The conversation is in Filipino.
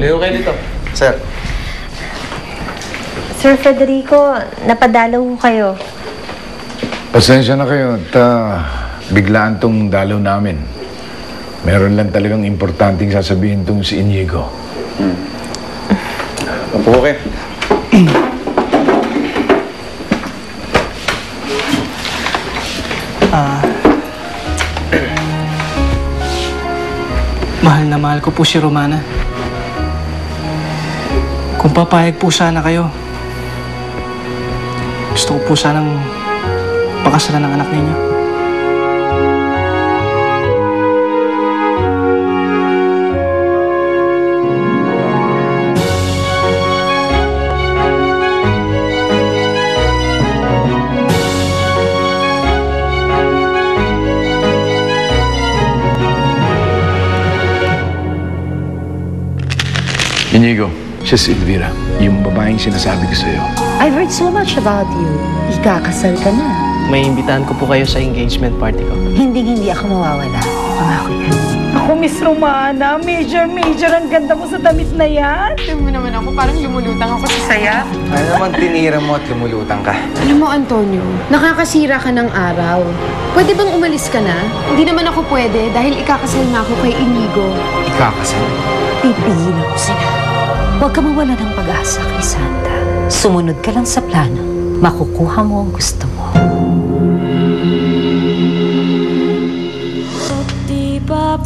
Tuloy kayo dito. Sir. Sir Federico, napadalaw ko kayo. Pasensya na kayo at biglaan tong dalaw namin. Meron lang talagang importanteng sasabihin tong si Inigo. Upo kayo. Mahal na mahal ko po si Romana. Kung papayag po sana kayo, gusto ko po sanang pakasalan ng anak ninyo. Inigo, siya si Elvira, yung babaeng sinasabi ko sa'yo. I've heard so much about you. Ikakasal ka na. May imbitahan ko po kayo sa engagement party ko. Hindi ako mawawala. Pangako yan. Ako, Miss Romana, major ang ganda mo sa damit na yan. Alam mo naman ako, parang lumulutang ako sa saya. Ano naman tinira mo at lumulutang ka? Alam mo, Antonio, nakakasira ka ng araw. Pwede bang umalis ka na? Hindi naman ako pwede dahil ikakasal na ako kay Inigo. Ikakasal? Pipigilan ko sila. Huwag ka mawala ng pag-asa, Crisanta. Sumunod ka lang sa plano. Makukuha mo ang gusto mo. Di ba